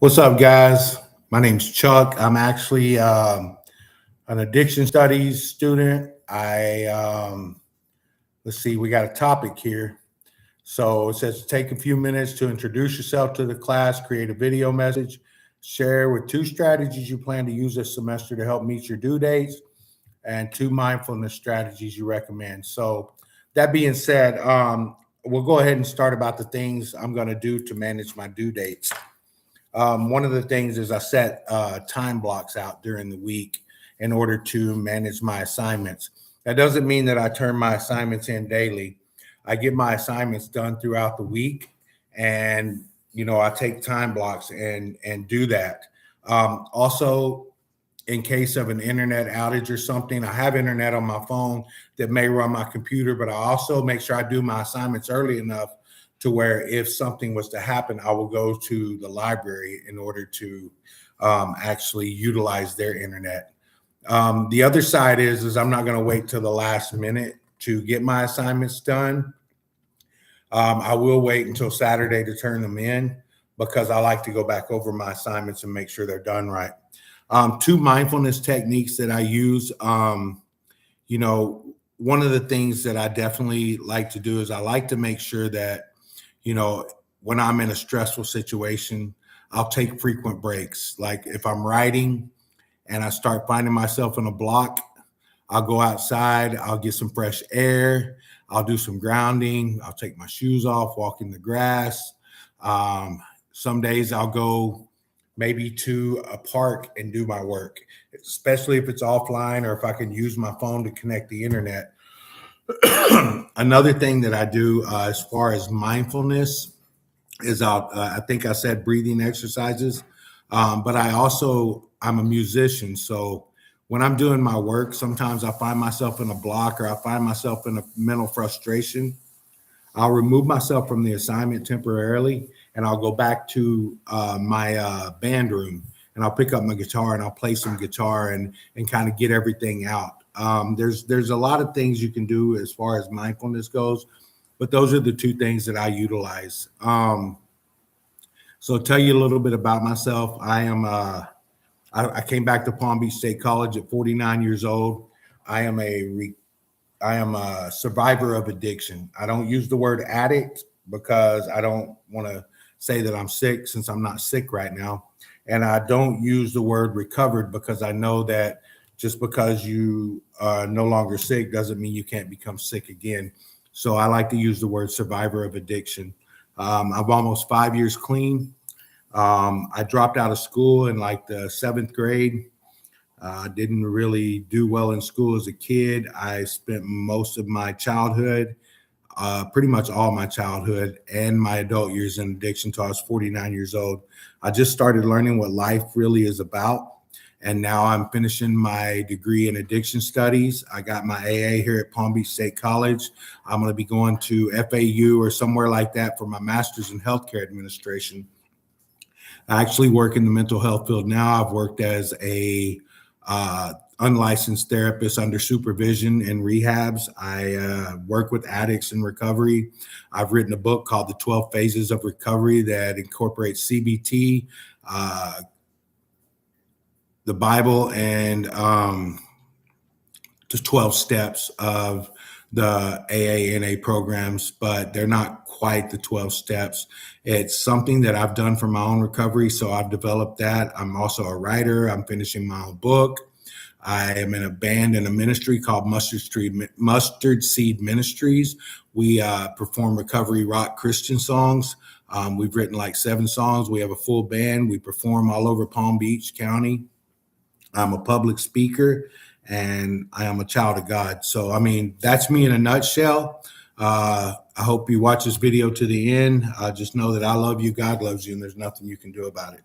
What's up, guys? My name's Chuck. I'm actually an addiction studies student. Let's see, we got a topic here. So it says take a few minutes to introduce yourself to the class, create a video message, share with 2 strategies you plan to use this semester to help meet your due dates, and 2 mindfulness strategies you recommend. So that being said, we'll go ahead and start about the things I'm going to do to manage my due dates. One of the things is I set time blocks out during the week in order to manage my assignments. That doesn't mean that I turn my assignments in daily. I get my assignments done throughout the week, and I take time blocks and do that. Also, in case of an internet outage or something, I have internet on my phone that may run my computer, but I also make sure I do my assignments early enough to where if something was to happen, I will go to the library in order to actually utilize their internet. The other side is I'm not going to wait till the last minute to get my assignments done. I will wait until Saturday to turn them in because I like to go back over my assignments and make sure they're done right. 2 mindfulness techniques that I use. One of the things that I definitely like to do is I like to make sure that when I'm in a stressful situation, I'll take frequent breaks. Like if I'm writing and I start finding myself in a block, I'll go outside, I'll get some fresh air, I'll do some grounding, I'll take my shoes off, walk in the grass. Some days I'll go maybe to a park and do my work, especially if it's offline or if I can use my phone to connect the internet. Another thing that I do as far as mindfulness is I think I said breathing exercises, but I'm a musician. So when I'm doing my work, sometimes I find myself in a block or I find myself in a mental frustration. I'll remove myself from the assignment temporarily and I'll go back to my band room and I'll pick up my guitar and I'll play some guitar and kind of get everything out. There's a lot of things you can do as far as mindfulness goes, but those are the 2 things that I utilize. So tell you a little bit about myself. I came back to Palm Beach State College at 49 years old. I am a survivor of addiction. I don't use the word addict because I don't want to say that I'm sick since I'm not sick right now. And I don't use the word recovered because I know that just because you are no longer sick doesn't mean you can't become sick again. So I like to use the word survivor of addiction. I'm almost 5 years clean. I dropped out of school in like the 7th grade. Didn't really do well in school as a kid. I spent most of my childhood, pretty much all my childhood and my adult years in addiction until I was 49 years old. I just started learning what life really is about. And now I'm finishing my degree in addiction studies. I got my AA here at Palm Beach State College. I'm going to be going to FAU or somewhere like that for my master's in healthcare administration. I actually work in the mental health field now. I've worked as a unlicensed therapist under supervision in rehabs. I work with addicts in recovery. I've written a book called The 12 Phases of Recovery that incorporates CBT, the Bible, and the 12 steps of the AA/NA programs, but they're not quite the 12 steps. It's something that I've done for my own recovery, so I've developed that. I'm also a writer. I'm finishing my own book. I am in a band and a ministry called Mustard Seed Ministries. We perform recovery rock Christian songs. We've written like 7 songs. We have a full band. We perform all over Palm Beach County. I'm a public speaker and I am a child of God. So, I mean, that's me in a nutshell. I hope you watch this video to the end. Just know that I love you, God loves you, and there's nothing you can do about it.